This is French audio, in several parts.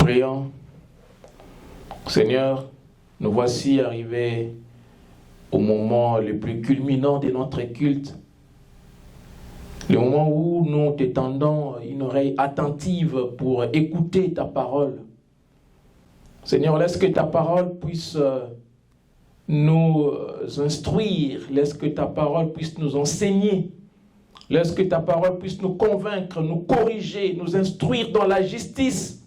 Prions. Seigneur, nous voici arrivés au moment le plus culminant de notre culte, le moment où nous te tendons une oreille attentive pour écouter ta parole. Seigneur, laisse que ta parole puisse nous instruire, laisse que ta parole puisse nous enseigner, laisse que ta parole puisse nous convaincre, nous corriger, nous instruire dans la justice,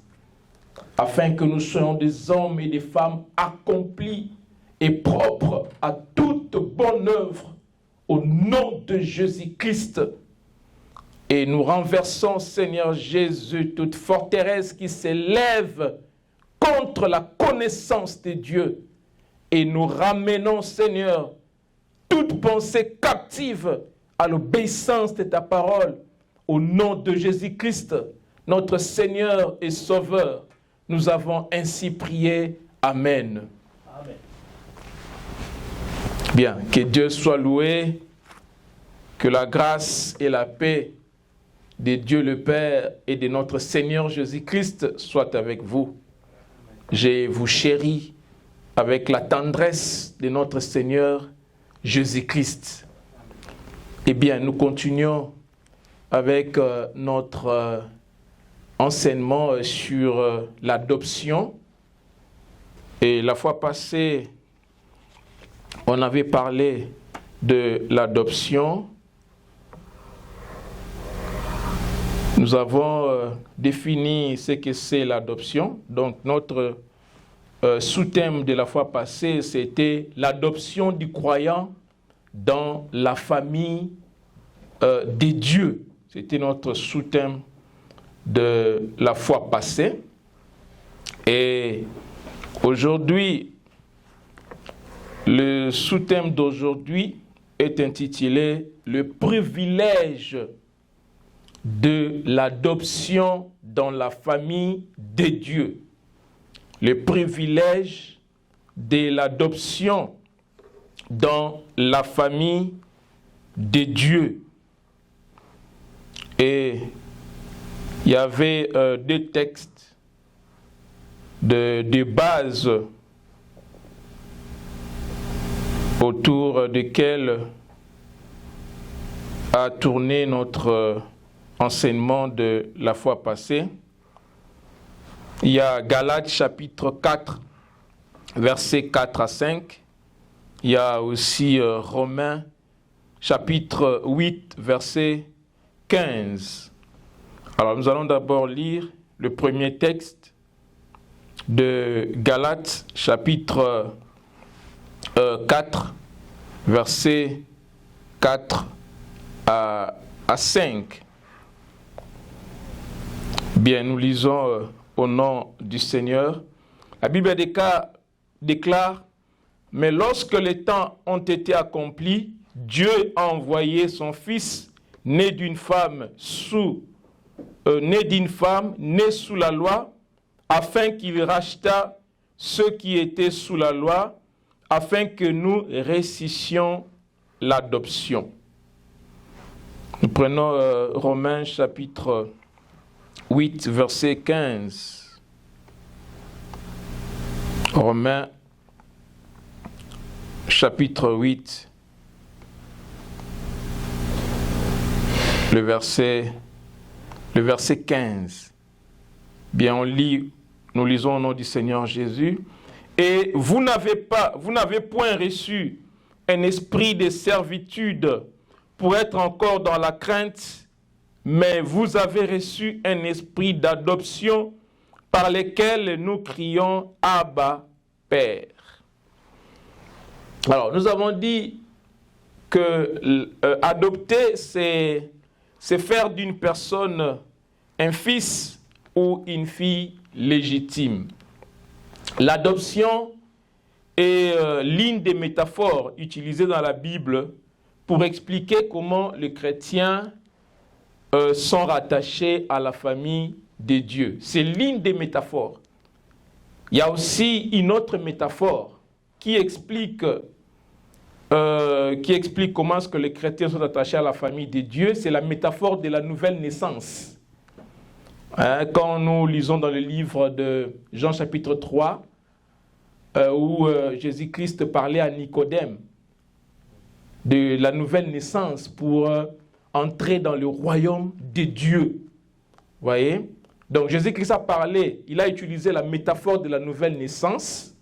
afin que nous soyons des hommes et des femmes accomplis et propres à toute bonne œuvre, au nom de Jésus-Christ. Et nous renversons, Seigneur Jésus, toute forteresse qui s'élève contre la connaissance de Dieu. Et nous ramenons, Seigneur, toute pensée captive à l'obéissance de ta parole, au nom de Jésus-Christ, notre Seigneur et Sauveur. Nous avons ainsi prié. Amen. Amen. Bien, que Dieu soit loué, que la grâce et la paix de Dieu le Père et de notre Seigneur Jésus-Christ soient avec vous. Je vous chéris avec la tendresse de notre Seigneur Jésus-Christ. Eh bien, nous continuons avec notre enseignement sur l'adoption. Et la fois passée, on avait parlé de l'adoption. Nous avons défini ce que c'est l'adoption. Donc notre sous-thème de la fois passée, c'était l'adoption du croyant dans la famille des dieux. C'était notre sous-thème de la fois passée. Et aujourd'hui, le sous-thème d'aujourd'hui est intitulé « Le privilège de l'adoption dans la famille des dieux ». Le privilège de l'adoption dans la famille des dieux. Et il y avait deux textes de base autour desquels a tourné notre enseignement de la fois passée. Il y a Galates chapitre 4, versets 4 à 5. Il y a aussi Romains chapitre 8, verset 15. Alors nous allons d'abord lire le premier texte de Galates chapitre 4, versets 4 à 5. Bien, nous lisons au nom du Seigneur. La Bible déclare, « Mais lorsque les temps ont été accomplis, Dieu a envoyé son Fils, né d'une femme, née sous la loi, afin qu'il rachetât ceux qui étaient sous la loi, afin que nous ressuscitions l'adoption. » Nous prenons Romains chapitre 8, verset 15. Romains chapitre 8, le verset 15. Bien, nous lisons au nom du Seigneur Jésus. « Et vous n'avez point reçu un esprit de servitude pour être encore dans la crainte, mais vous avez reçu un esprit d'adoption par lequel nous crions « Abba, Père ». Alors, nous avons dit que adopter, c'est faire d'une personne un fils ou une fille légitime. L'adoption est l'une des métaphores utilisées dans la Bible pour expliquer comment les chrétiens sont rattachés à la famille de Dieu. C'est l'une des métaphores. Il y a aussi une autre métaphore qui explique comment est-ce que les chrétiens sont attachés à la famille de Dieu. C'est la métaphore de la nouvelle naissance. Quand nous lisons dans le livre de Jean chapitre 3, où Jésus-Christ parlait à Nicodème de la nouvelle naissance pour entrer dans le royaume de Dieu. Vous voyez? Donc Jésus-Christ a parlé, il a utilisé la métaphore de la nouvelle naissance.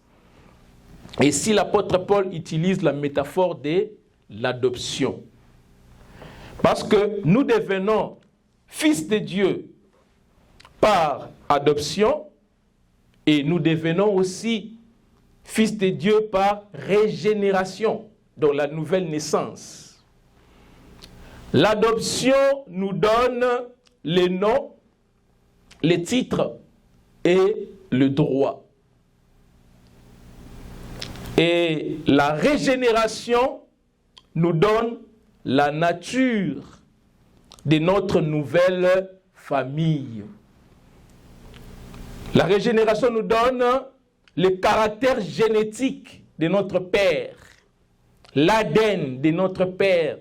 Et si l'apôtre Paul utilise la métaphore de l'adoption. Parce que nous devenons fils de Dieu par adoption et nous devenons aussi fils de Dieu par régénération, donc la nouvelle naissance. L'adoption nous donne les noms, les titres et le droit. Et la régénération nous donne la nature de notre nouvelle famille. La régénération nous donne le caractère génétique de notre père, l'ADN de notre père.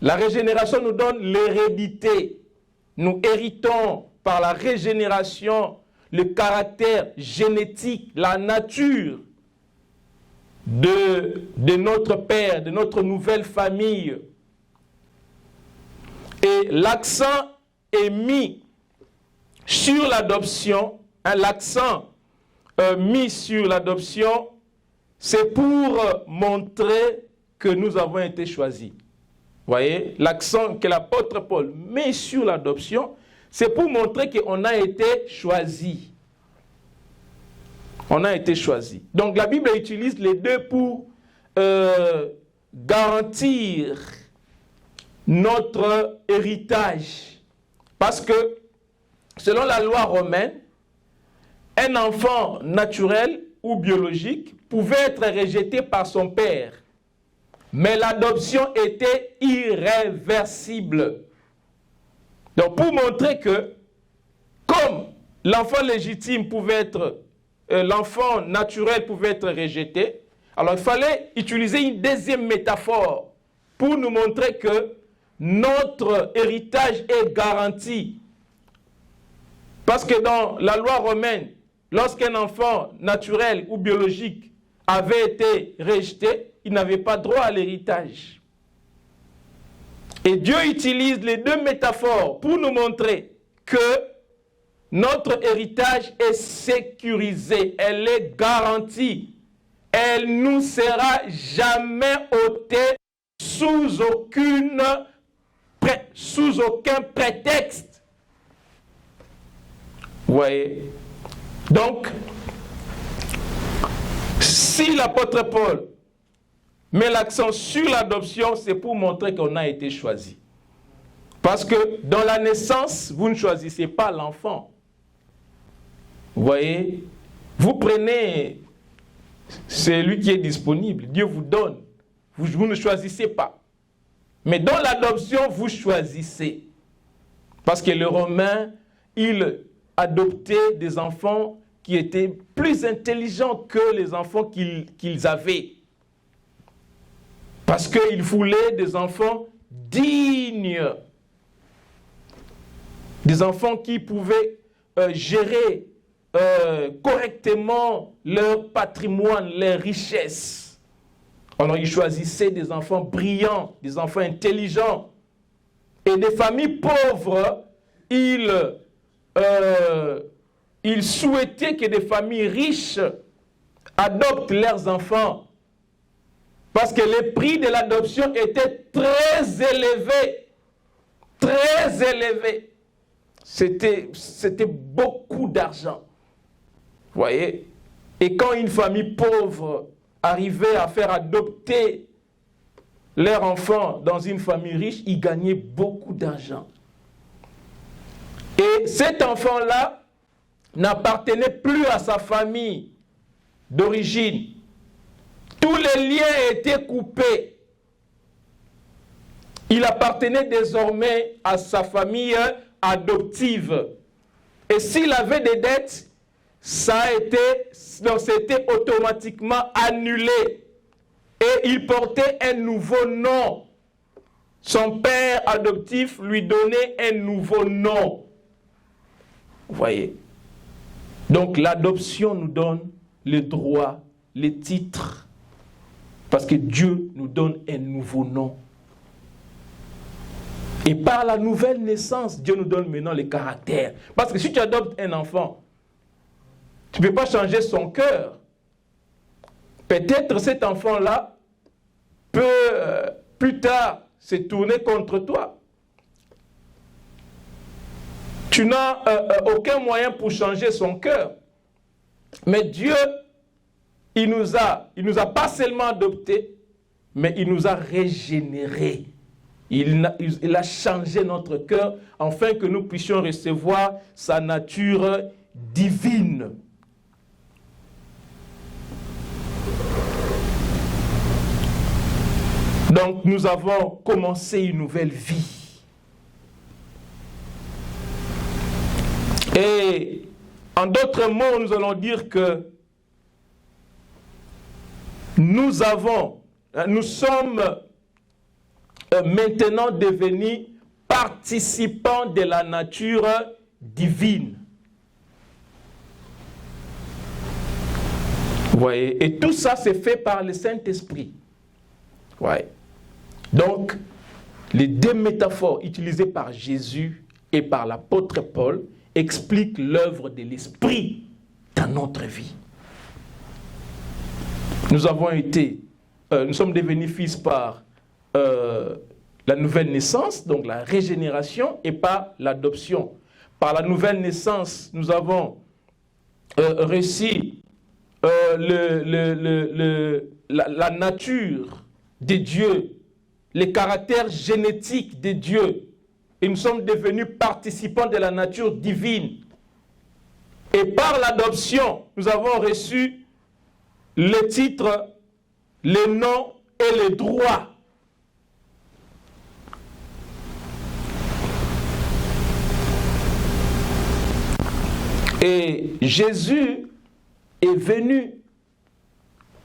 La régénération nous donne l'hérédité. Nous héritons par la régénération le caractère génétique, la nature de notre père, de notre nouvelle famille. Et l'accent est mis sur l'adoption, l'accent mis sur l'adoption, c'est pour montrer que nous avons été choisis. Vous voyez, l'accent que l'apôtre Paul met sur l'adoption, c'est pour montrer qu'on a été choisi. On a été choisi. Donc la Bible utilise les deux pour garantir notre héritage. Parce que selon la loi romaine, un enfant naturel ou biologique pouvait être rejeté par son père. Mais l'adoption était irréversible. Donc pour montrer que, comme l'enfant légitime pouvait être, l'enfant naturel pouvait être rejeté, alors il fallait utiliser une deuxième métaphore pour nous montrer que notre héritage est garanti. Parce que dans la loi romaine, lorsqu'un enfant naturel ou biologique avait été rejeté, il n'avait pas droit à l'héritage. Et Dieu utilise les deux métaphores pour nous montrer que notre héritage est sécurisé, elle est garantie. Elle ne nous sera jamais ôtée sous aucun prétexte. Vous voyez? Donc, si l'apôtre Paul met l'accent sur l'adoption, c'est pour montrer qu'on a été choisi. Parce que dans la naissance, vous ne choisissez pas l'enfant. Vous voyez? Vous prenez celui qui est disponible. Dieu vous donne. Vous ne choisissez pas. Mais dans l'adoption, vous choisissez. Parce que les Romains, ils adoptaient des enfants qui étaient plus intelligents que les enfants qu'ils avaient. Parce qu'ils voulaient des enfants dignes. Des enfants qui pouvaient gérer correctement leur patrimoine, leurs richesses. Alors ils choisissaient des enfants brillants, des enfants intelligents. Et des familles pauvres, ils souhaitaient que des familles riches adoptent leurs enfants. Parce que les prix de l'adoption étaient très élevés. Très élevés. C'était beaucoup d'argent. Vous voyez? Et quand une famille pauvre arrivait à faire adopter leur enfant dans une famille riche, ils gagnaient beaucoup d'argent. Et cet enfant-là n'appartenait plus à sa famille d'origine. Tous les liens étaient coupés. Il appartenait désormais à sa famille adoptive. Et s'il avait des dettes, c'était automatiquement annulé. Et il portait un nouveau nom. Son père adoptif lui donnait un nouveau nom. Vous voyez? Donc l'adoption nous donne les droits, les titres, parce que Dieu nous donne un nouveau nom. Et par la nouvelle naissance, Dieu nous donne maintenant le caractère. Parce que si tu adoptes un enfant, tu ne peux pas changer son cœur. Peut-être cet enfant-là peut plus tard se tourner contre toi. Tu n'as aucun moyen pour changer son cœur. Mais Dieu, il nous a pas seulement adoptés, mais il nous a régénérés. Il a changé notre cœur afin que nous puissions recevoir sa nature divine. Donc nous avons commencé une nouvelle vie. Et en d'autres mots, nous allons dire que nous sommes maintenant devenus participants de la nature divine. Vous voyez? Et tout ça c'est fait par le Saint-Esprit. Ouais. Donc, les deux métaphores utilisées par Jésus et par l'apôtre Paul expliquent l'œuvre de l'Esprit dans notre vie. Nous sommes devenus fils par la nouvelle naissance, donc la régénération, et par l'adoption. Par la nouvelle naissance, nous avons reçu la nature de Dieu, les caractères génétiques de Dieu, et nous sommes devenus participants de la nature divine. Et par l'adoption, nous avons reçu les titres, les noms et les droits. Et Jésus est venu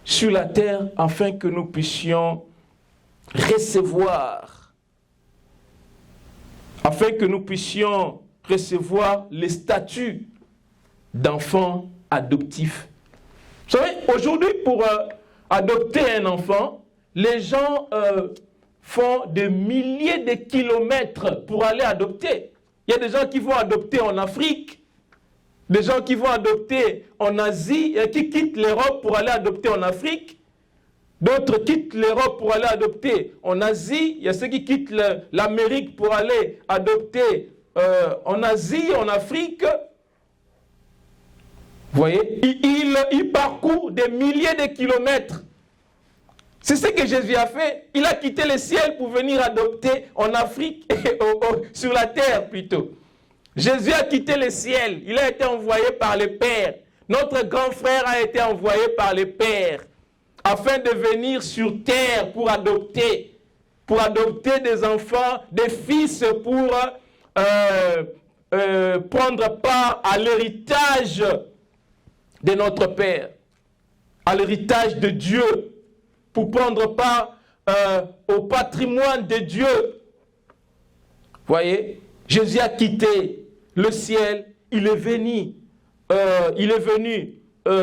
sur la terre afin que nous puissions recevoir les statuts d'enfants adoptifs. Vous savez, aujourd'hui, pour adopter un enfant, les gens font des milliers de kilomètres pour aller adopter. Il y a des gens qui vont adopter en Afrique, des gens qui vont adopter en Asie, et qui quittent l'Europe pour aller adopter en Afrique. D'autres quittent l'Europe pour aller adopter en Asie. Il y a ceux qui quittent l'Amérique pour aller adopter en Asie, en Afrique. Vous voyez, il parcourt des milliers de kilomètres. C'est ce que Jésus a fait. Il a quitté le ciel pour venir adopter en Afrique, sur la terre plutôt. Jésus a quitté le ciel. Il a été envoyé par le Père. Notre grand frère a été envoyé par le Père afin de venir sur terre pour adopter des enfants, des fils pour prendre part à l'héritage de notre Père, à l'héritage de Dieu, pour prendre part au patrimoine de Dieu. Voyez, Jésus a quitté le ciel, il est venu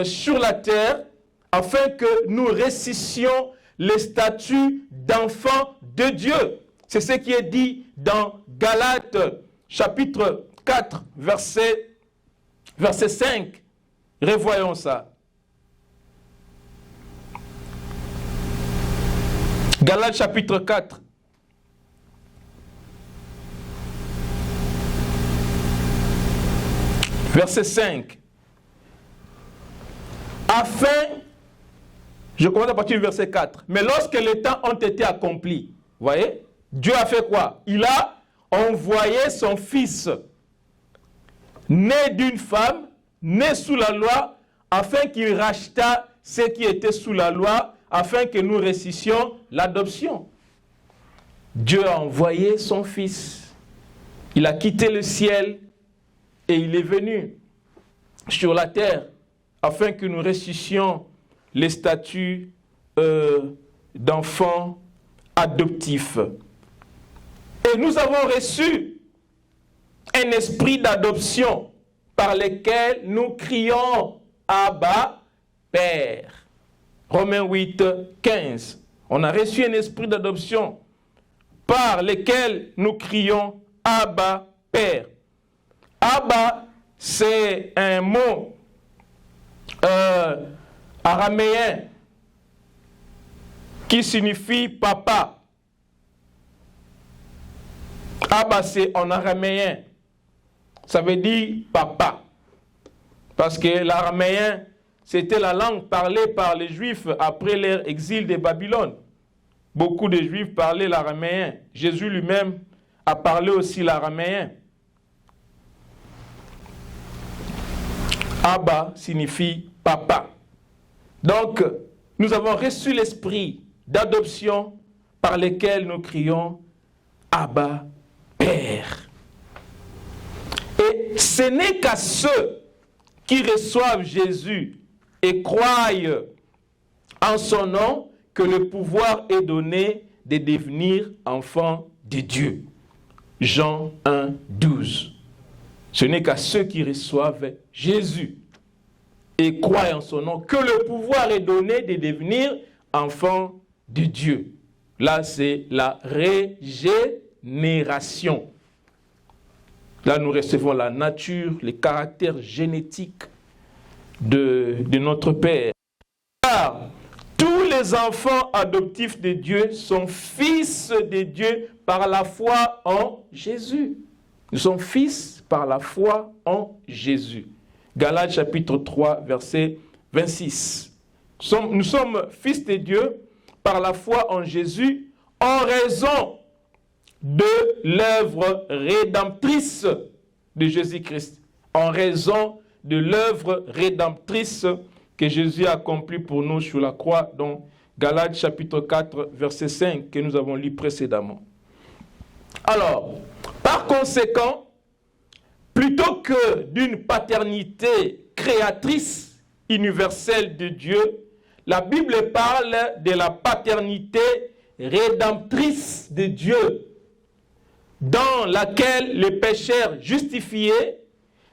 sur la terre afin que nous ressuscitions les statuts d'enfants de Dieu. C'est ce qui est dit dans Galates chapitre 4, verset 5. Revoyons ça. Galates chapitre 4. Verset 5. Afin, je commence à partir du verset 4. Mais lorsque les temps ont été accomplis, vous voyez, Dieu a fait quoi? Il a envoyé son fils, né d'une femme, né sous la loi, afin qu'il rachetât ceux qui étaient sous la loi, afin que nous ressuscitions l'adoption. Dieu a envoyé son fils. Il a quitté le ciel et il est venu sur la terre afin que nous ressuscitions les statuts d'enfants adoptifs. Et nous avons reçu un esprit d'adoption par lesquels nous crions Abba, Père. Romains 8, 15. On a reçu un esprit d'adoption par lequel nous crions Abba, Père. Abba, c'est un mot araméen qui signifie papa. Abba, c'est en araméen. Ça veut dire papa. Parce que l'araméen, c'était la langue parlée par les Juifs après leur exil de Babylone. Beaucoup de Juifs parlaient l'araméen. Jésus lui-même a parlé aussi l'araméen. Abba signifie papa. Donc, nous avons reçu l'esprit d'adoption par lequel nous crions Abba, Père. Et ce n'est qu'à ceux qui reçoivent Jésus et croient en son nom que le pouvoir est donné de devenir enfants de Dieu. Jean 1, 12. Ce n'est qu'à ceux qui reçoivent Jésus et croient en son nom que le pouvoir est donné de devenir enfants de Dieu. Là, c'est la régénération. Là, nous recevons la nature, les caractères génétiques de notre Père. Car tous les enfants adoptifs de Dieu sont fils de Dieu par la foi en Jésus. Nous sommes fils par la foi en Jésus. Galates chapitre 3, verset 26. Nous sommes fils de Dieu par la foi en Jésus en raison de l'œuvre rédemptrice de Jésus-Christ. En raison de l'œuvre rédemptrice que Jésus a accomplie pour nous sur la croix, dans Galates chapitre 4, verset 5, que nous avons lu précédemment. Alors, par conséquent, plutôt que d'une paternité créatrice universelle de Dieu, la Bible parle de la paternité rédemptrice de Dieu, dans laquelle les pécheurs justifiés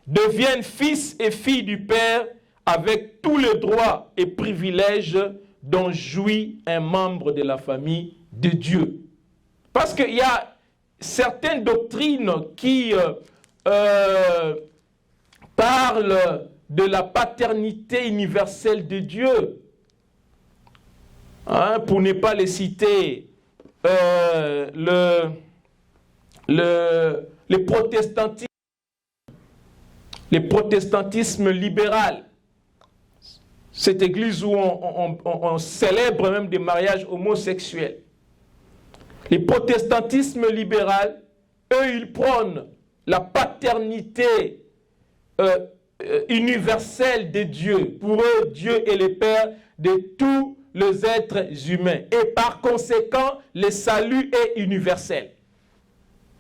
deviennent fils et filles du Père avec tous les droits et privilèges dont jouit un membre de la famille de Dieu. Parce qu'il y a certaines doctrines qui parlent de la paternité universelle de Dieu. Pour ne pas les citer, le protestantisme libéral, cette église où on célèbre même des mariages homosexuels. Les protestantismes libéral, eux, ils prônent la paternité universelle de Dieu. Pour eux, Dieu est le Père de tous les êtres humains. Et par conséquent, le salut est universel.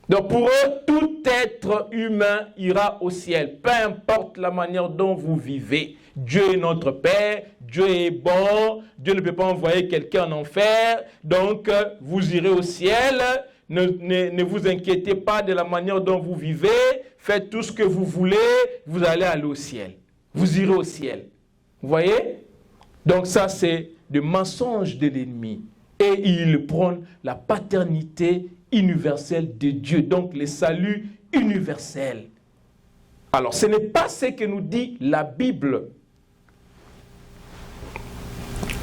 Donc pour eux, tout être humain ira au ciel, peu importe la manière dont vous vivez. Dieu est notre Père, Dieu est bon, Dieu ne peut pas envoyer quelqu'un en enfer, donc vous irez au ciel. Ne vous inquiétez pas de la manière dont vous vivez, faites tout ce que vous voulez, vous allez aller au ciel. Vous irez au ciel. Vous voyez? Donc ça, c'est le mensonge de l'ennemi. Et il prône la paternité universelle de Dieu, donc le salut universel. Alors, ce n'est pas ce que nous dit la Bible.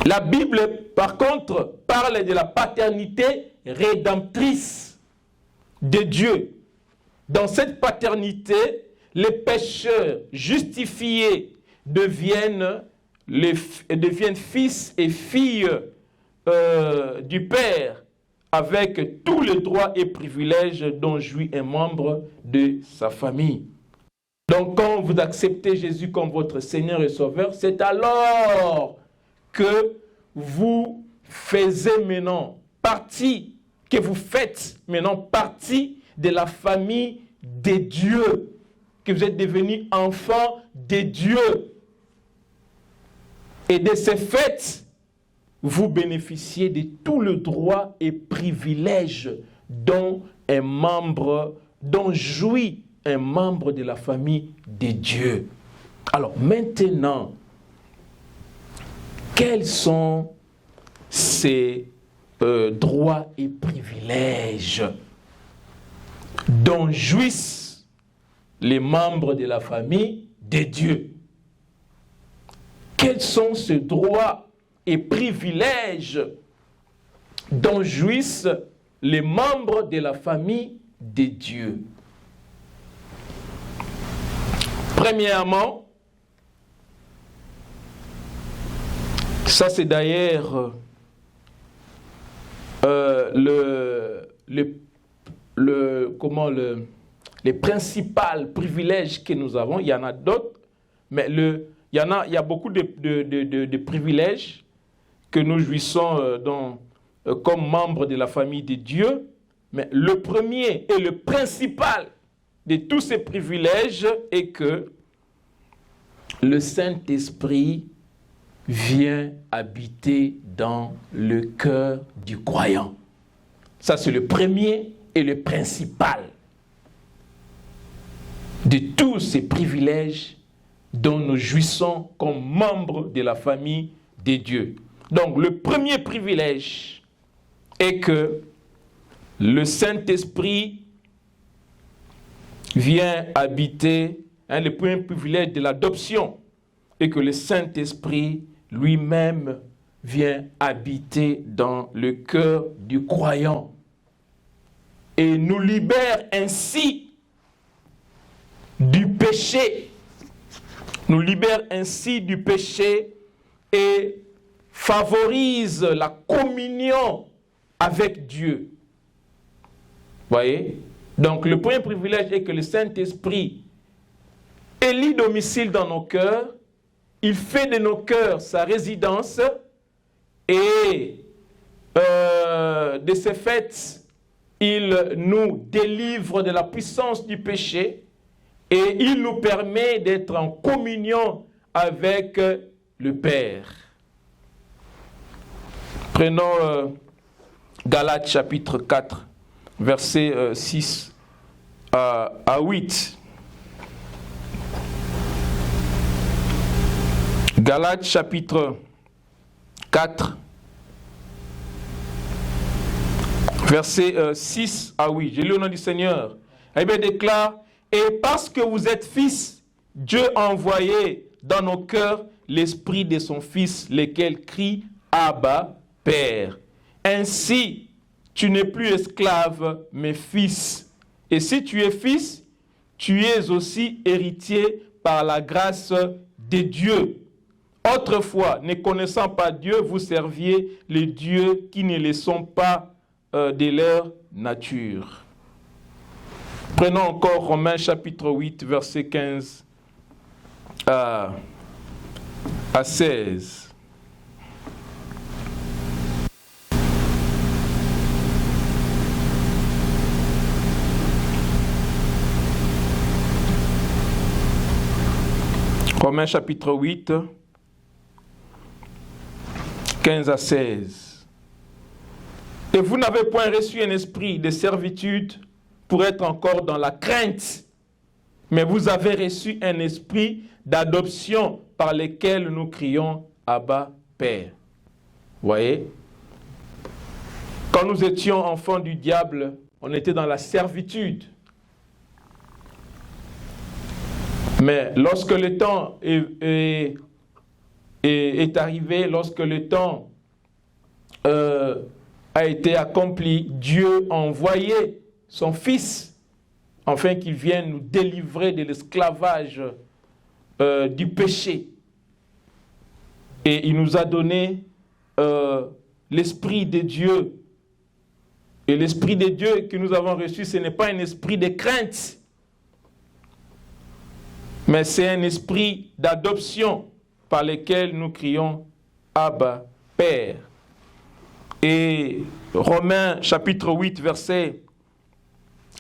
La Bible, par contre, parle de la paternité rédemptrice de Dieu. Dans cette paternité, les pécheurs justifiés deviennent fils et filles du Père, avec tous les droits et privilèges dont jouit un membre de sa famille. Donc quand vous acceptez Jésus comme votre Seigneur et Sauveur, c'est alors que vous faites maintenant partie de la famille de Dieu, que vous êtes devenus enfants de Dieu. Et de ce fait, vous bénéficiez de tout le droit et privilège dont un membre, dont jouit un membre de la famille de Dieu. Alors maintenant, quels sont ces droits et privilèges dont jouissent les membres de la famille de Dieu? Quels sont ces droits et privilèges dont jouissent les membres de la famille de Dieu? Premièrement, ça c'est d'ailleurs les principaux privilèges que nous avons. Il y en a d'autres, mais il y a beaucoup de privilèges que nous jouissons comme membres de la famille de Dieu. Mais le premier et le principal de tous ces privilèges est que le Saint-Esprit vient habiter dans le cœur du croyant. Ça, c'est le premier et le principal de tous ces privilèges dont nous jouissons comme membres de la famille de Dieu. Donc, le premier privilège est que le Saint-Esprit vient habiter, le premier privilège de l'adoption, et que le Saint-Esprit lui-même vient habiter dans le cœur du croyant et nous libère ainsi du péché. Nous libère ainsi du péché et favorise la communion avec Dieu. Voyez? Donc le premier privilège est que le Saint-Esprit élit domicile dans nos cœurs. Il fait de nos cœurs sa résidence et de ce fait, il nous délivre de la puissance du péché et il nous permet d'être en communion avec le Père. Prenons Galates chapitre 4, versets 6 à 8. Galates chapitre 4, versets 6 à 8. Je lis au nom du Seigneur. Eh bien, déclare, et parce que vous êtes fils, Dieu a envoyé dans nos cœurs l'esprit de son Fils, lequel crie, Abba, Père. Ainsi, tu n'es plus esclave, mais fils. Et si tu es fils, tu es aussi héritier par la grâce de Dieu. Autrefois, ne connaissant pas Dieu, vous serviez les dieux qui ne le sont pas de leur nature. Prenons encore Romains chapitre 8, verset 15 à 16. Romains chapitre 8, 15 à 16. Et vous n'avez point reçu un esprit de servitude pour être encore dans la crainte, mais vous avez reçu un esprit d'adoption par lequel nous crions Abba, Père. Voyez? Quand nous étions enfants du diable, on était dans la servitude. Mais lorsque le temps est arrivé, lorsque le temps a été accompli, Dieu a envoyé son Fils, afin qu'il vienne nous délivrer de l'esclavage du péché. Et il nous a donné l'Esprit de Dieu. Et l'Esprit de Dieu que nous avons reçu, ce n'est pas un esprit de crainte, mais c'est un esprit d'adoption par lequel nous crions Abba, Père. Et Romains chapitre 8, verset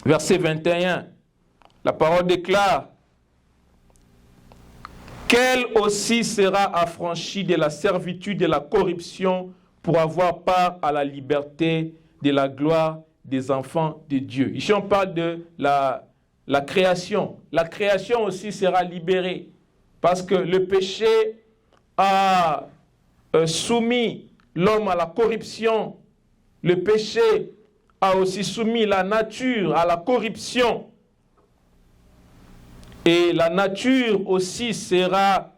21, la parole déclare, quel aussi sera affranchi de la servitude de la corruption pour avoir part à la liberté de la gloire des enfants de Dieu. Ici on parle de la création. La création aussi sera libérée. Parce que le péché a soumis l'homme à la corruption. Le péché a aussi soumis la nature à la corruption. Et la nature aussi sera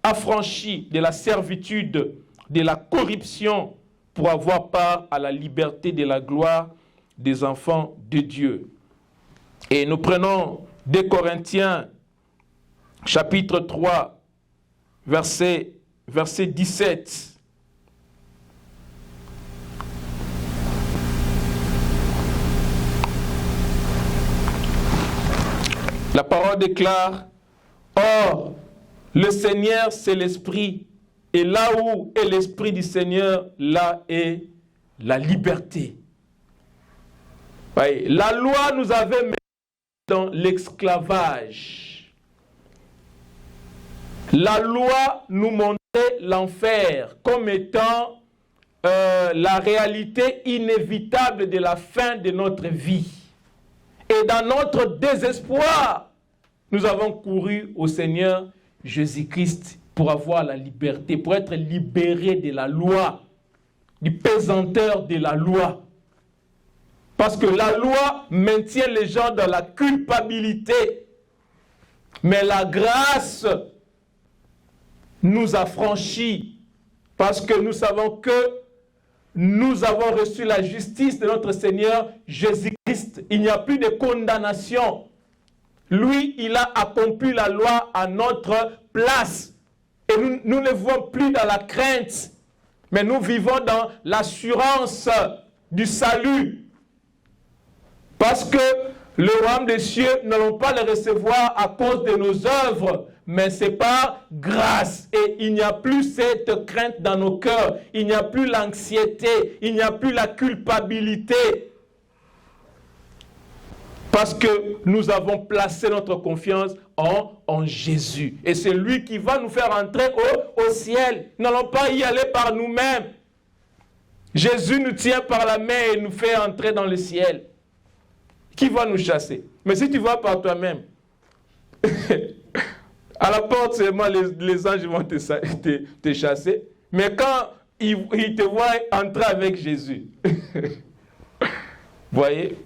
affranchie de la servitude, de la corruption, pour avoir part à la liberté de la gloire des enfants de Dieu. Et nous prenons 2 Corinthiens, chapitre 3, verset 17. La parole déclare, « Or, le Seigneur, c'est l'Esprit, et là où est l'Esprit du Seigneur, là est la liberté. » La loi nous avait mis dans l'esclavage. La loi nous montrait l'enfer comme étant la réalité inévitable de la fin de notre vie. Et dans notre désespoir, nous avons couru au Seigneur Jésus-Christ pour avoir la liberté, pour être libérés de la loi, du pesanteur de la loi. Parce que la loi maintient les gens dans la culpabilité. Mais la grâce nous affranchit. Parce que nous savons que nous avons reçu la justice de notre Seigneur Jésus-Christ. Il n'y a plus de condamnation. Lui, il a accompli la loi à notre place. Et nous ne vivons plus dans la crainte, mais nous vivons dans l'assurance du salut. Parce que le royaume des cieux n'allons pas le recevoir à cause de nos œuvres, mais c'est par grâce. Et il n'y a plus cette crainte dans nos cœurs. Il n'y a plus l'anxiété. Il n'y a plus la culpabilité. Parce que nous avons placé notre confiance en Jésus. Et c'est lui qui va nous faire entrer au ciel. Nous n'allons pas y aller par nous-mêmes. Jésus nous tient par la main et nous fait entrer dans le ciel. Qui va nous chasser? Mais si tu vas par toi-même, à la porte seulement les anges vont te chasser. Mais quand ils te voient entrer avec Jésus, voyez?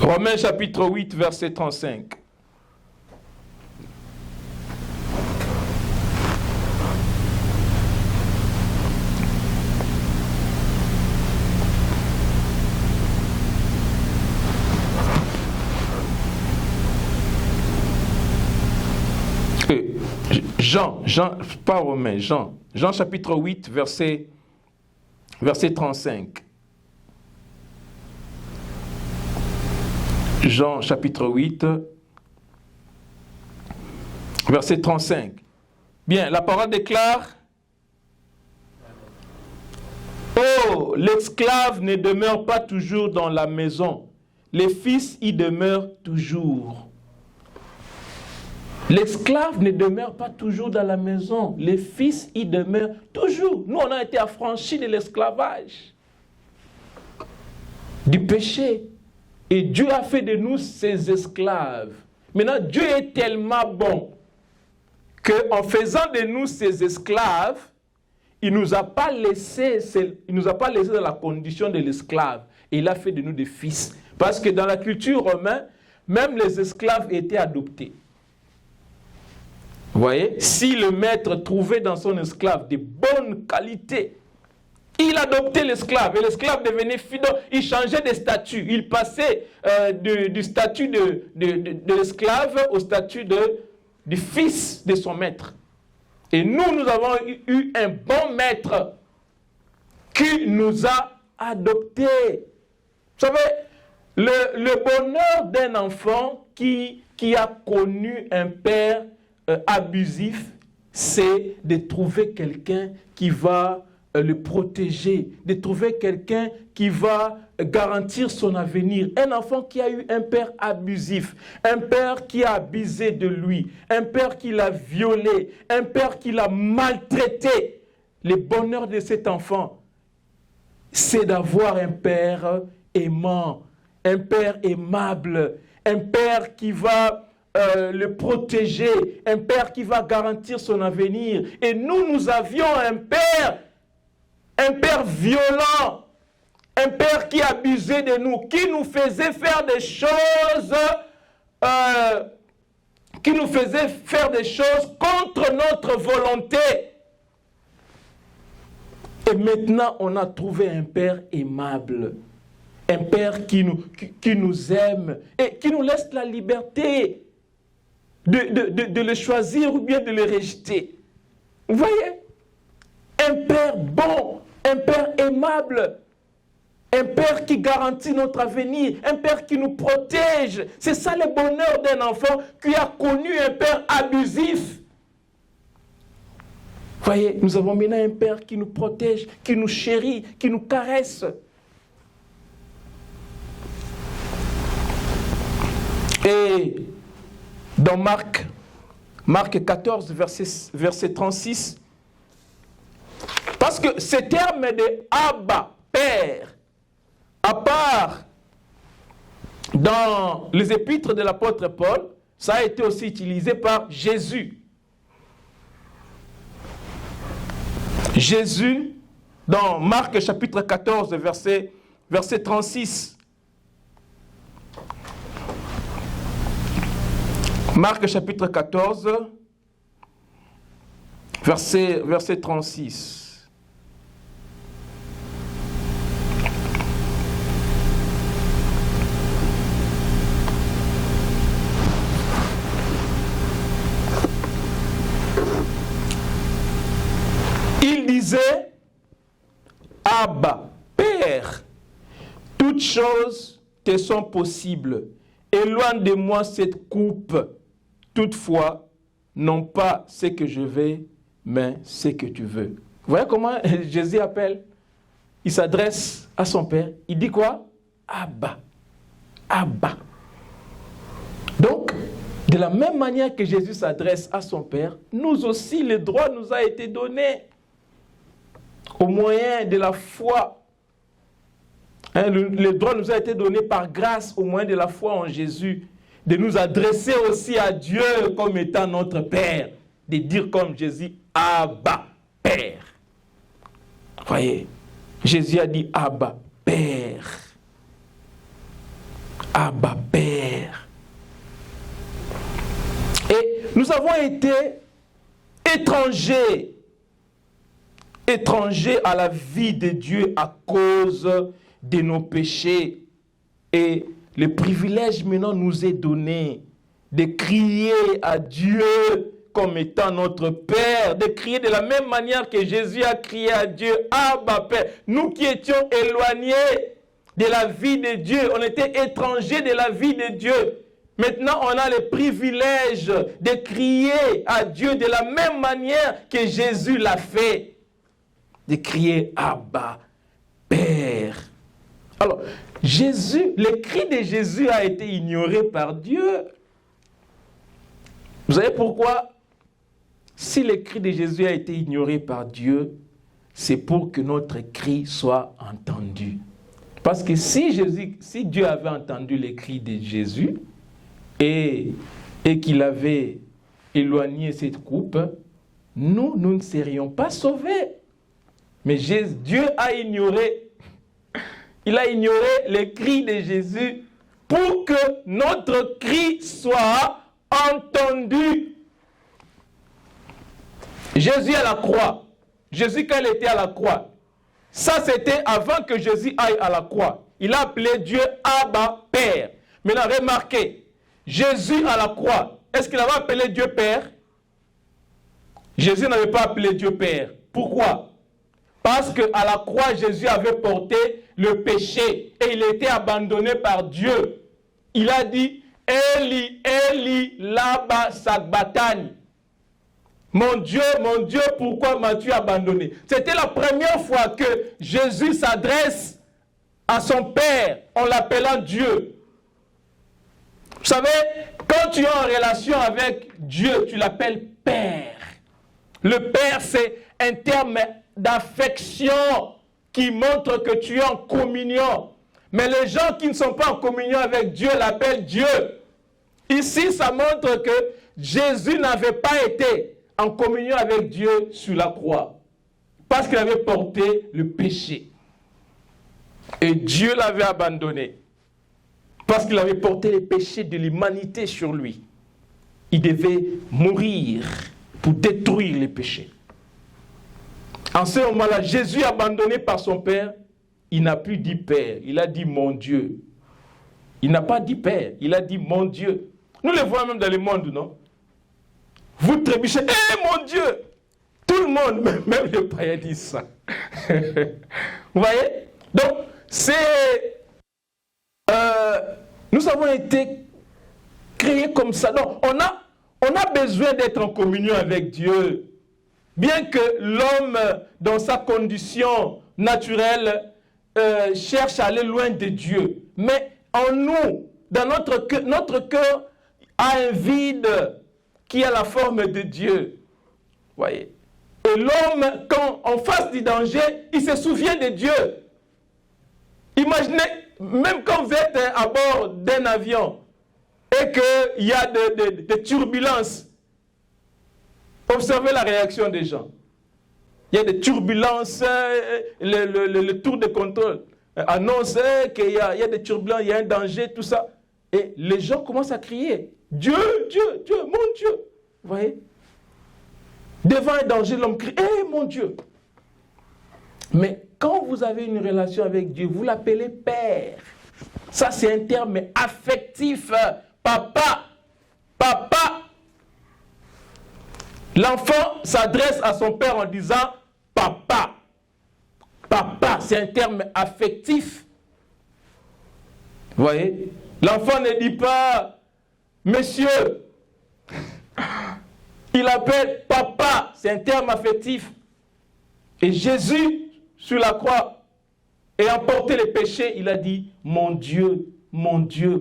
Romains chapitre 8, verset 35. Jean, pas Romains, Jean chapitre 8, verset 35. Jean chapitre 8, verset 35. Bien, la parole déclare, « Oh, l'esclave ne demeure pas toujours dans la maison, les fils y demeurent toujours. » L'esclave ne demeure pas toujours dans la maison, les fils y demeurent toujours. Nous, on a été affranchis de l'esclavage, du péché. Et Dieu a fait de nous ses esclaves. Maintenant, Dieu est tellement bon qu'en faisant de nous ses esclaves, il ne nous a pas laissé dans la condition de l'esclave. Et il a fait de nous des fils. Parce que dans la culture romaine, même les esclaves étaient adoptés. Vous voyez, si le maître trouvait dans son esclave de bonnes qualités, il adoptait l'esclave et l'esclave devenait fidèle. Il changeait de statut. Il passait du statut de l'esclave au statut du fils de son maître. Et nous avons eu un bon maître qui nous a adoptés. Vous savez, le bonheur d'un enfant qui a connu un père abusif, c'est de trouver quelqu'un qui va le protéger, de trouver quelqu'un qui va garantir son avenir. Un enfant qui a eu un père abusif, un père qui a abusé de lui, un père qui l'a violé, un père qui l'a maltraité. Le bonheur de cet enfant, c'est d'avoir un père aimant, un Père aimable, un Père qui va le protéger, un Père qui va garantir son avenir. Et nous avions un Père violent, un Père qui abusait de nous, qui nous faisait faire des choses, contre notre volonté. Et maintenant, on a trouvé un Père aimable, un Père qui nous aime et qui nous laisse la liberté de le choisir ou bien de le rejeter. Vous voyez? Un Père bon, un Père aimable, un Père qui garantit notre avenir, un Père qui nous protège. C'est ça le bonheur d'un enfant qui a connu un Père abusif. Vous voyez, nous avons maintenant un Père qui nous protège, qui nous chérit, qui nous caresse. Et dans Marc 14, verset 36, parce que ce terme de Abba, Père, à part dans les épîtres de l'apôtre Paul, ça a été aussi utilisé par Jésus. Jésus, dans Marc chapitre 14, verset 36. Marc chapitre 14, verset 36. Il disait, Abba, Père, toutes choses te sont possibles. Éloigne de moi cette coupe. Toutefois, non pas ce que je veux, mais ce que tu veux. Vous voyez comment Jésus appelle? Il s'adresse à son Père. Il dit quoi? Abba. Abba. Donc, de la même manière que Jésus s'adresse à son Père, nous aussi, le droit nous a été donné au moyen de la foi. Le droit nous a été donné par grâce au moyen de la foi en Jésus, de nous adresser aussi à Dieu comme étant notre Père, de dire comme Jésus, Abba, Père. Voyez, Jésus a dit Abba, Père. Abba, Père. Et nous avons été étrangers à la vie de Dieu à cause de nos péchés. Et le privilège maintenant nous est donné de crier à Dieu comme étant notre Père, de crier de la même manière que Jésus a crié à Dieu, Abba Père. Nous qui étions éloignés de la vie de Dieu, on était étrangers de la vie de Dieu. Maintenant, on a le privilège de crier à Dieu de la même manière que Jésus l'a fait, de crier Abba Père. Alors, le cri de Jésus a été ignoré par Dieu. Vous savez pourquoi? Si le cri de Jésus a été ignoré par Dieu, c'est pour que notre cri soit entendu. Parce que si Dieu avait entendu le cri de Jésus et qu'il avait éloigné cette coupe, nous ne serions pas sauvés. Mais Dieu a ignoré. Il a ignoré le cri de Jésus pour que notre cri soit entendu. Jésus à la croix. Jésus, quand il était à la croix, ça c'était avant que Jésus aille à la croix. Il a appelé Dieu Abba, Père. Maintenant, remarquez, Jésus à la croix, est-ce qu'il avait appelé Dieu Père? Jésus n'avait pas appelé Dieu Père. Pourquoi? Parce qu'à la croix, Jésus avait porté le péché et il était abandonné par Dieu. Il a dit, Eli, Eli, lama sabachthani. Mon Dieu, pourquoi m'as-tu abandonné? C'était la première fois que Jésus s'adresse à son Père en l'appelant Dieu. Vous savez, quand tu es en relation avec Dieu, tu l'appelles Père. Le Père, c'est un terme d'affection qui montre que tu es en communion. Mais les gens qui ne sont pas en communion avec Dieu l'appellent Dieu. Ici, ça montre que Jésus n'avait pas été en communion avec Dieu sur la croix. Parce qu'il avait porté le péché. Et Dieu l'avait abandonné. Parce qu'il avait porté les péchés de l'humanité sur lui. Il devait mourir pour détruire les péchés. En ce moment-là, Jésus, abandonné par son Père, il n'a plus dit Père, il a dit mon Dieu. Il n'a pas dit Père, il a dit mon Dieu. Nous le voyons même dans le monde, non? Vous trébuchez, mon Dieu! Tout le monde, même les païens disent ça. Vous voyez? Donc, nous avons été créés comme ça. Donc, on a besoin d'être en communion avec Dieu. Bien que l'homme, dans sa condition naturelle, cherche à aller loin de Dieu. Mais en nous, dans notre cœur a un vide qui a la forme de Dieu. Voyez. Et l'homme, quand en face du danger, il se souvient de Dieu. Imaginez, même quand vous êtes à bord d'un avion et qu'il y a des turbulences, observez la réaction des gens. Il y a des turbulences, le tour de contrôle annonce qu'il y a des turbulences, il y a un danger, tout ça. Et les gens commencent à crier, Dieu, Dieu, Dieu, mon Dieu. Vous voyez? Devant un danger, l'homme crie, mon Dieu. Mais quand vous avez une relation avec Dieu, vous l'appelez Père. Ça, c'est un terme affectif. Papa, papa. L'enfant s'adresse à son père en disant papa. Papa, c'est un terme affectif. Vous voyez? L'enfant ne dit pas monsieur. Il appelle papa. C'est un terme affectif. Et Jésus, sur la croix, ayant porté les péchés, il a dit mon Dieu,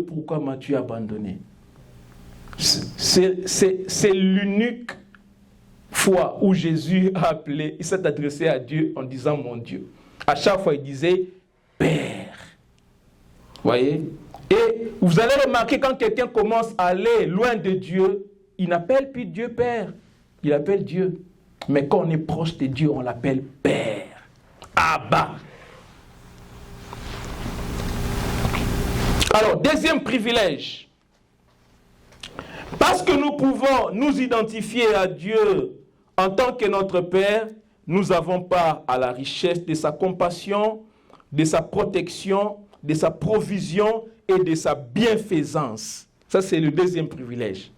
pourquoi m'as-tu abandonné? C'est l'unique fois où Jésus a appelé, il s'est adressé à Dieu en disant mon Dieu. À chaque fois, il disait Père. Vous voyez? Et vous allez remarquer quand quelqu'un commence à aller loin de Dieu, il n'appelle plus Dieu Père, il appelle Dieu. Mais quand on est proche de Dieu, on l'appelle Père. Abba. Alors, deuxième privilège. Parce que nous pouvons nous identifier à Dieu en tant que notre Père, nous avons part à la richesse de sa compassion, de sa protection, de sa provision et de sa bienfaisance. Ça, c'est le deuxième privilège.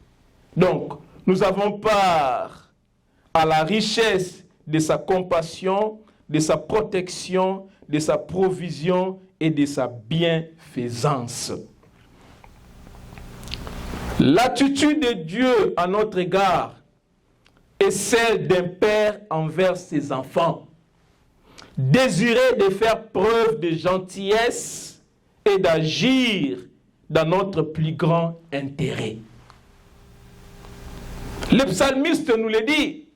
Donc, nous avons part à la richesse de sa compassion, de sa protection, de sa provision et de sa bienfaisance. L'attitude de Dieu à notre égard est celle d'un père envers ses enfants, désiré de faire preuve de gentillesse et d'agir dans notre plus grand intérêt. Le psalmiste nous le dit.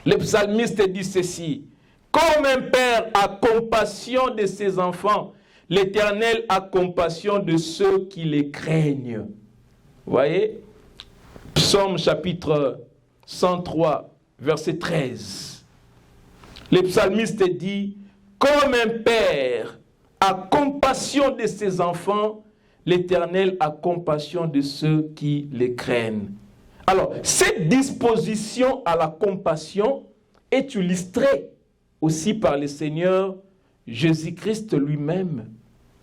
Le psalmiste dit ceci: comme un père a compassion de ses enfants, l'Éternel a compassion de ceux qui les craignent. Vous voyez? Psaume chapitre 103, verset 13. Le psalmiste dit, comme un père a compassion de ses enfants, l'Éternel a compassion de ceux qui les craignent. Alors, cette disposition à la compassion est illustrée aussi par le Seigneur Jésus-Christ lui-même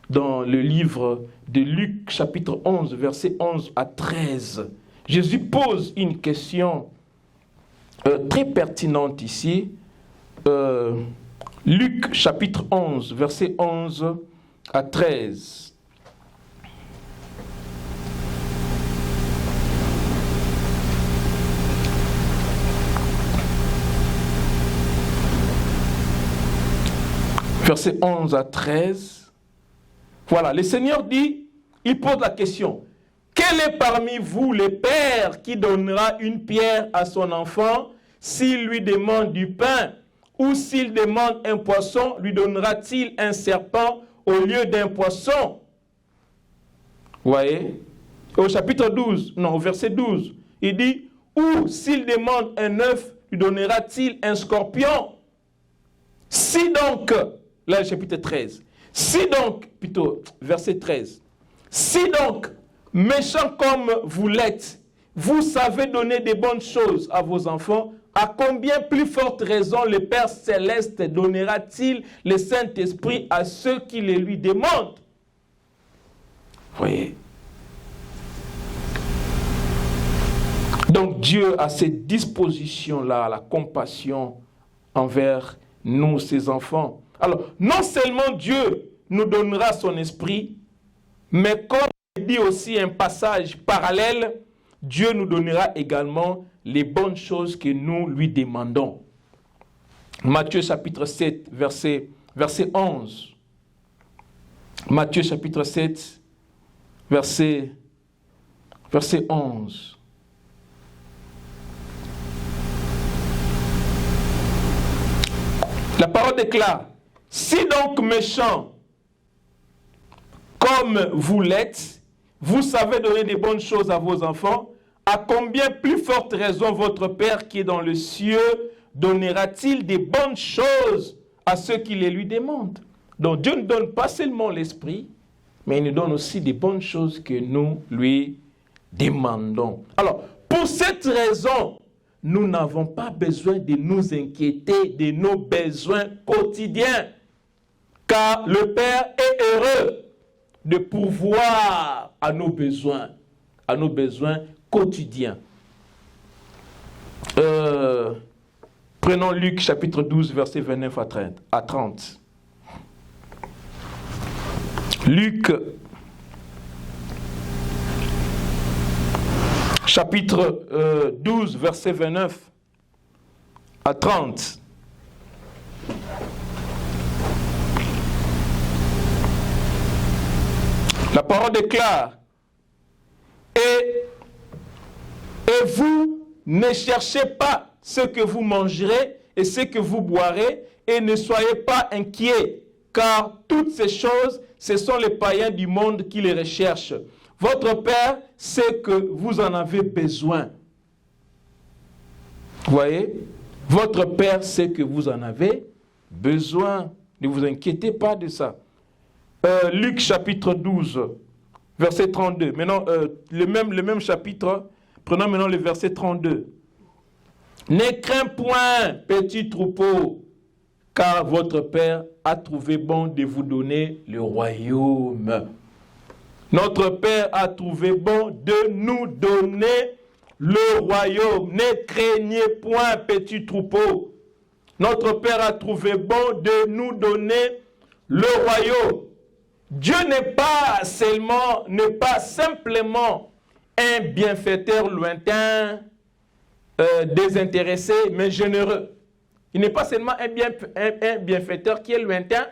dans le livre de Luc, chapitre 11, versets 11 à 13. Jésus pose une question très pertinente ici. Luc, chapitre 11, versets 11 à 13. Versets 11 à 13. Voilà, le Seigneur dit, il pose la question. Quel est parmi vous le père qui donnera une pierre à son enfant s'il lui demande du pain? Ou s'il demande un poisson, lui donnera-t-il un serpent? au lieu d'un poisson. Vous voyez? Au chapitre 12, non, au verset 12, il dit, ou s'il demande un œuf, lui donnera-t-il un scorpion? Si donc, là le chapitre 13, si donc, plutôt, verset 13, si donc, méchants comme vous l'êtes, vous savez donner des bonnes choses à vos enfants, à combien plus forte raison le Père Céleste donnera-t-il le Saint-Esprit à ceux qui le lui demandent? Vous voyez? Donc Dieu a cette disposition-là, la compassion envers nous, ses enfants. Alors, non seulement Dieu nous donnera son esprit, mais comme il dit aussi un passage parallèle, Dieu nous donnera également les bonnes choses que nous lui demandons. Matthieu chapitre 7, verset 11. Matthieu chapitre 7, verset 11. La parole déclare, « Si donc méchants, comme vous l'êtes, vous savez donner des bonnes choses à vos enfants, à combien plus forte raison votre Père qui est dans le ciel donnera-t-il des bonnes choses à ceux qui les lui demandent? » Donc Dieu ne donne pas seulement l'esprit, mais il nous donne aussi des bonnes choses que nous lui demandons. Alors, pour cette raison, nous n'avons pas besoin de nous inquiéter de nos besoins quotidiens, car le Père est heureux de pourvoir à nos besoins quotidiens. Prenons Luc chapitre 12, verset 29 à 30. Luc chapitre 12, verset 29 à 30. La parole déclare, et vous ne cherchez pas ce que vous mangerez et ce que vous boirez, et ne soyez pas inquiets, car toutes ces choses, ce sont les païens du monde qui les recherchent. Votre Père sait que vous en avez besoin. Vous voyez? Votre Père sait que vous en avez besoin. Ne vous inquiétez pas de ça. Luc chapitre 12, verset 32. Maintenant, le même chapitre, prenons maintenant le verset 32. Ne crains point, petit troupeau, car votre Père a trouvé bon de vous donner le royaume. Notre Père a trouvé bon de nous donner le royaume. Ne craignez point, petit troupeau. Notre Père a trouvé bon de nous donner le royaume. Dieu n'est pas simplement un bienfaiteur lointain, désintéressé, mais généreux. Il n'est pas seulement un bienfaiteur qui est lointain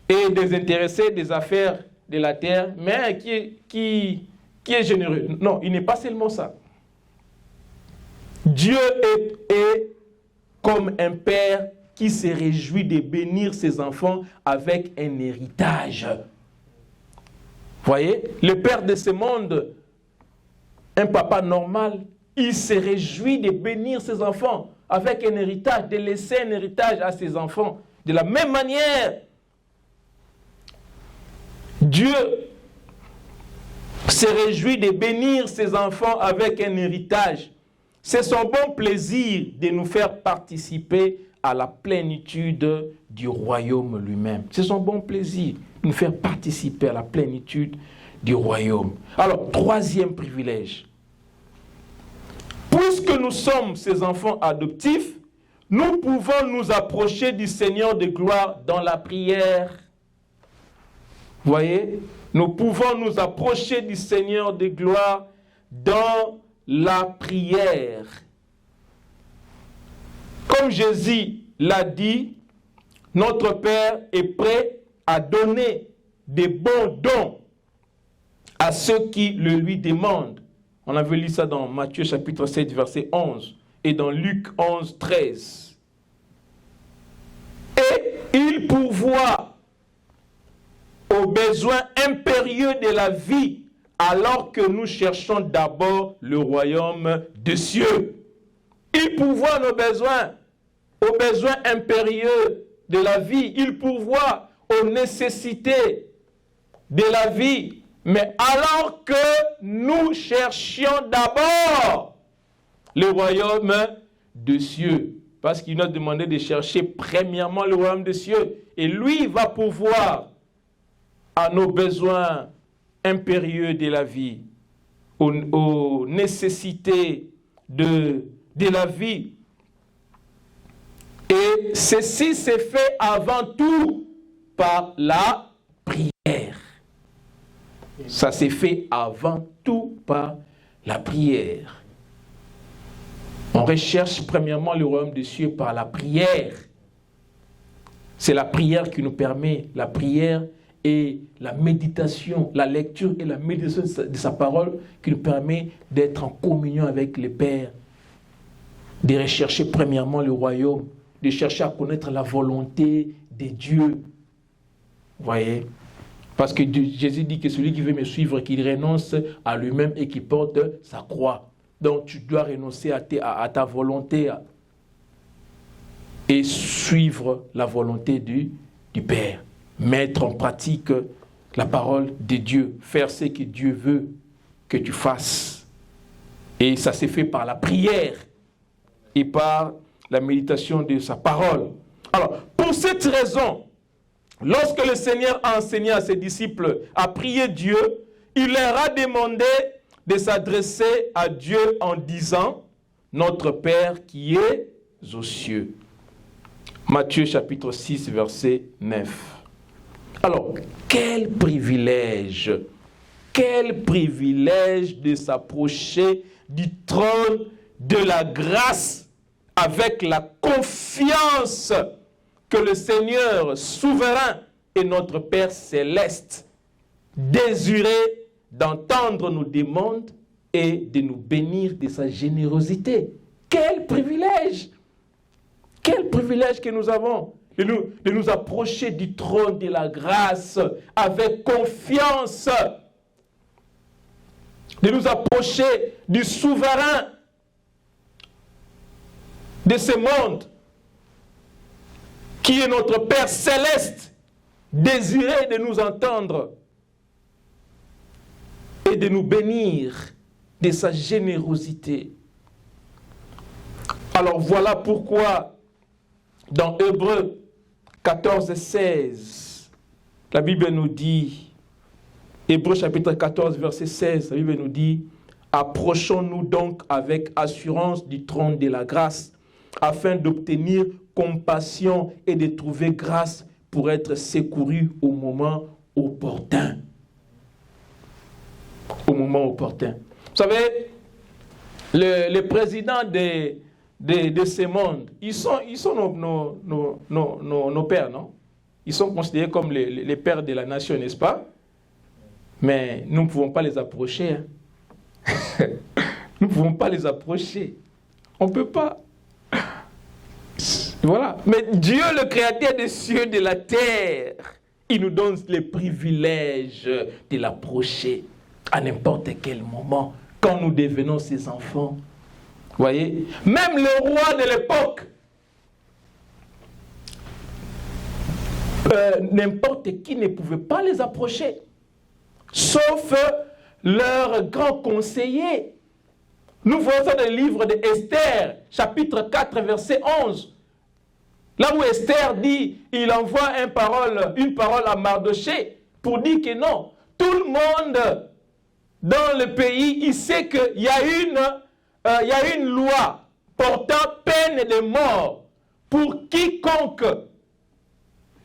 et désintéressé des affaires de la terre, mais qui est généreux. Non, il n'est pas seulement ça. Dieu est comme un père qui se réjouit de bénir ses enfants avec un héritage. Voyez, le père de ce monde, un papa normal, il se réjouit de bénir ses enfants avec un héritage, de laisser un héritage à ses enfants. De la même manière, Dieu se réjouit de bénir ses enfants avec un héritage. C'est son bon plaisir de nous faire participer à la plénitude du royaume lui-même. C'est son bon plaisir de nous faire participer à la plénitude du royaume. Alors, troisième privilège. Puisque nous sommes ses enfants adoptifs, nous pouvons nous approcher du Seigneur de gloire dans la prière. Vous voyez, nous pouvons nous approcher du Seigneur de gloire dans la prière. Comme Jésus l'a dit, notre Père est prêt à donner des bons dons à ceux qui le lui demandent. On avait lu ça dans Matthieu chapitre 7, verset 11 et dans Luc 11, 13. Et il pourvoit aux besoins impérieux de la vie, alors que nous cherchons d'abord le royaume des cieux. Il pourvoit nos besoins, aux besoins impérieux de la vie. Il pourvoit aux nécessités de la vie. Mais alors que nous cherchions d'abord le royaume des cieux. Parce qu'il nous a demandé de chercher premièrement le royaume des cieux. Et lui va pourvoir à nos besoins impérieux de la vie, aux nécessités de la vie. Et ceci s'est fait avant tout par la prière. Ça s'est fait avant tout par la prière. On recherche premièrement le royaume des cieux par la prière. C'est la prière qui nous permet, la prière et la méditation, la lecture et la méditation de sa parole qui nous permet d'être en communion avec le Père, de rechercher premièrement le royaume, de chercher à connaître la volonté de Dieu. Vous voyez? Parce que Jésus dit que celui qui veut me suivre, qu'il renonce à lui-même et qu'il porte sa croix. Donc tu dois renoncer à ta volonté et suivre la volonté du Père. Mettre en pratique la parole de Dieu. Faire ce que Dieu veut que tu fasses. Et ça s'est fait par la prière et par la méditation de sa parole. Alors, pour cette raison, lorsque le Seigneur a enseigné à ses disciples à prier Dieu, il leur a demandé de s'adresser à Dieu en disant « Notre Père qui est aux cieux ». Matthieu chapitre 6, verset 9. Alors, quel privilège de s'approcher du trône de la grâce avec la confiance que le Seigneur souverain et notre Père céleste désirait d'entendre nos demandes et de nous bénir de sa générosité. Quel privilège! Quel privilège que nous avons de nous approcher du trône de la grâce avec confiance, de nous approcher du souverain de ce monde, qui est notre Père céleste, désiré de nous entendre et de nous bénir de sa générosité. Alors voilà pourquoi dans Hébreux 14, 16, la Bible nous dit, Hébreux chapitre 14, verset 16, la Bible nous dit, « Approchons-nous donc avec assurance du trône de la grâce, afin d'obtenir compassion et de trouver grâce pour être secourus au moment opportun. » Au moment opportun. Vous savez, les présidents de ce monde, ils sont nos pères, non? Ils sont considérés comme les pères de la nation, n'est-ce pas? Mais nous ne pouvons pas les approcher. Hein? Nous ne pouvons pas les approcher. On ne peut pas. Voilà. Mais Dieu, le créateur des cieux et de la terre, il nous donne les privilèges de l'approcher à n'importe quel moment, quand nous devenons ses enfants. Vous voyez? Même le roi de l'époque, n'importe qui ne pouvait pas les approcher, sauf leur grand conseiller. Nous voyons ça dans le livre d'Esther, chapitre 4, verset 11. Là où Esther dit, il envoie une parole à Mardoché pour dire que non, tout le monde dans le pays, il sait qu'il y a une loi portant peine de mort pour quiconque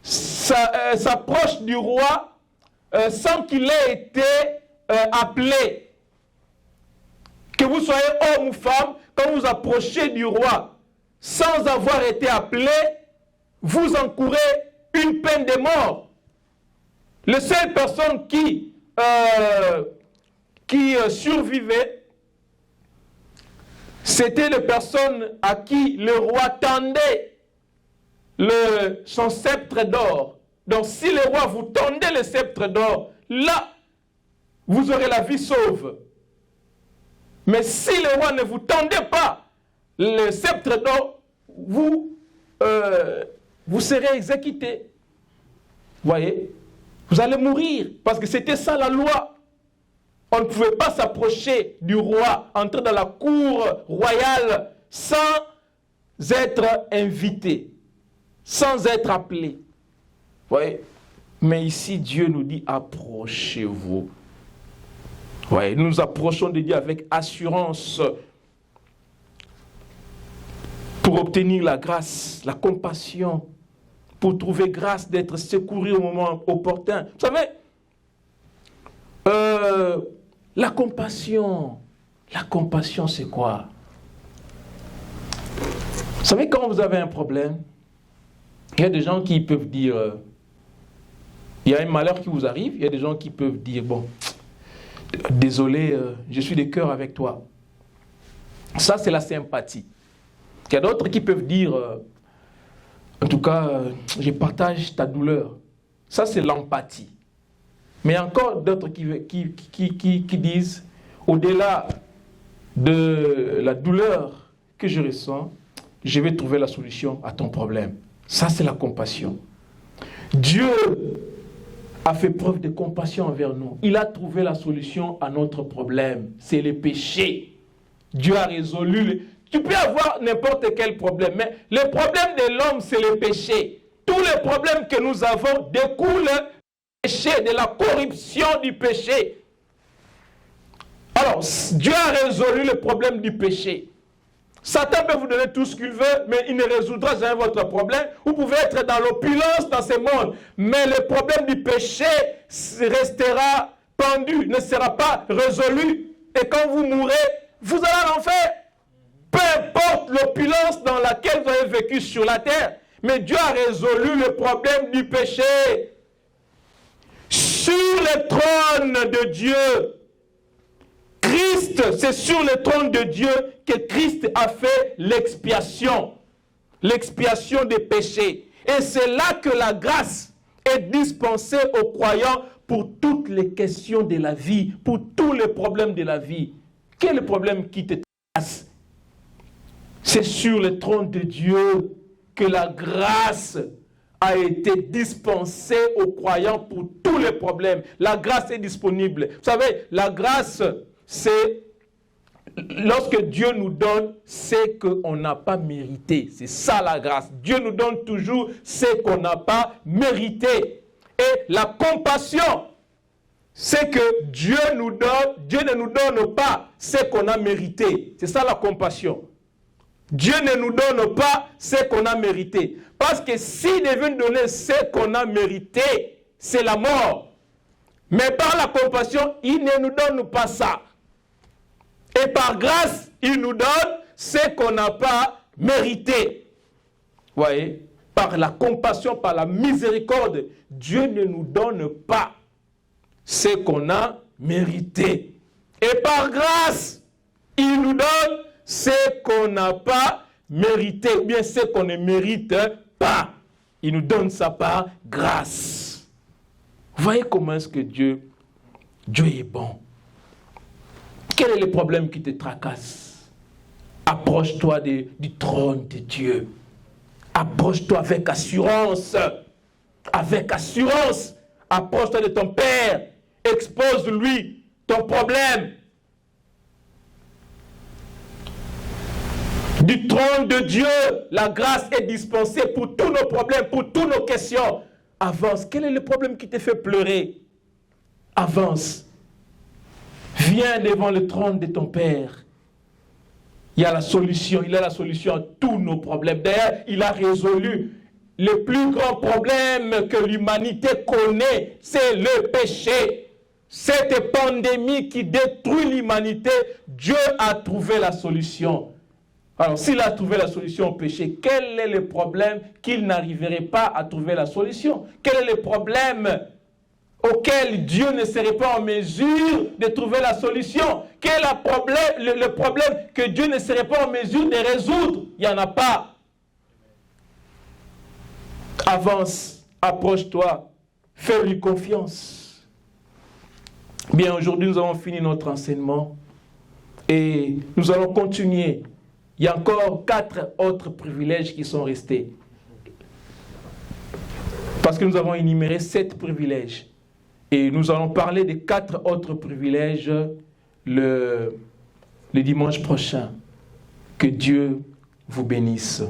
s'approche du roi sans qu'il ait été appelé. Que vous soyez homme ou femme, quand vous approchez du roi sans avoir été appelé, vous encourez une peine de mort. Les seules personnes qui survivaient, c'était les personnes à qui le roi tendait son sceptre d'or Donc si le roi vous tendait le sceptre d'or, là, vous aurez la vie sauve. Mais si le roi ne vous tendait pas le sceptre d'or, vous serez exécuté. Voyez, vous allez mourir, parce que c'était ça la loi. On ne pouvait pas s'approcher du roi, entrer dans la cour royale sans être invité, sans être appelé. Voyez, mais ici Dieu nous dit approchez-vous. Voyez, nous nous approchons de Dieu avec assurance pour obtenir la grâce, la compassion, pour trouver grâce d'être secouru au moment opportun. Vous savez, la compassion c'est quoi? Vous savez, quand vous avez un problème, il y a des gens qui peuvent dire, il y a un malheur qui vous arrive, il y a des gens qui peuvent dire, bon, désolé, je suis de cœur avec toi. Ça, c'est la sympathie. Il y a d'autres qui peuvent dire, en tout cas, je partage ta douleur. Ça, c'est l'empathie. Mais encore d'autres qui disent, au-delà de la douleur que je ressens, je vais trouver la solution à ton problème. Ça, c'est la compassion. Dieu a fait preuve de compassion envers nous. Il a trouvé la solution à notre problème. C'est le péché. Dieu a résolu. Tu peux avoir n'importe quel problème, mais le problème de l'homme, c'est le péché. Tous les problèmes que nous avons découlent du péché, de la corruption du péché. Alors, Dieu a résolu le problème du péché. Satan peut vous donner tout ce qu'il veut, mais il ne résoudra jamais votre problème. Vous pouvez être dans l'opulence dans ce monde, mais le problème du péché restera pendu, ne sera pas résolu. Et quand vous mourrez, vous allez à l'enfer. Peu importe l'opulence dans laquelle vous avez vécu sur la terre, mais Dieu a résolu le problème du péché. Sur le trône de Dieu, Christ, c'est sur le trône de Dieu que Christ a fait l'expiation des péchés. Et c'est là que la grâce est dispensée aux croyants pour toutes les questions de la vie, pour tous les problèmes de la vie. Quel est le problème qui te tracasse? C'est sur le trône de Dieu que la grâce a été dispensée aux croyants pour tous les problèmes. La grâce est disponible. Vous savez, la grâce, c'est lorsque Dieu nous donne ce qu'on n'a pas mérité. C'est ça la grâce. Dieu nous donne toujours ce qu'on n'a pas mérité. Et la compassion, c'est que Dieu ne nous donne pas ce qu'on a mérité. C'est ça la compassion. Dieu ne nous donne pas ce qu'on a mérité. Parce que s'il devait nous donner ce qu'on a mérité, c'est la mort. Mais par la compassion, il ne nous donne pas ça. Et par grâce, il nous donne ce qu'on n'a pas mérité. Vous voyez, par la compassion, par la miséricorde, Dieu ne nous donne pas ce qu'on a mérité. Et par grâce, il nous donne ce qu'on n'a pas mérité, ou bien ce qu'on ne mérite pas. Il nous donne ça par grâce. Vous voyez comment est-ce que Dieu est bon. Quel est le problème qui te tracasse? Approche-toi du trône de Dieu. Approche-toi avec assurance. Avec assurance. Approche-toi de ton Père. Expose-lui ton problème. Du trône de Dieu, la grâce est dispensée pour tous nos problèmes, pour toutes nos questions. Avance. Quel est le problème qui te fait pleurer? Avance. Viens devant le trône de ton Père. Il y a la solution. Il a la solution à tous nos problèmes. D'ailleurs, il a résolu le plus grand problème que l'humanité connaît. C'est le péché. Cette pandémie qui détruit l'humanité, Dieu a trouvé la solution. Alors, s'il a trouvé la solution au péché, quel est le problème qu'il n'arriverait pas à trouver la solution? Quel est le problème auquel Dieu ne serait pas en mesure de trouver la solution? Quel est le problème que Dieu ne serait pas en mesure de résoudre? Il n'y en a pas. Avance approche-toi, fais-lui confiance. Bien, aujourd'hui, nous avons fini notre enseignement et nous allons continuer. Il y a encore 4 autres privilèges qui sont restés. Parce que nous avons énuméré 7 privilèges. Et nous allons parler des 4 autres privilèges le dimanche prochain. Que Dieu vous bénisse.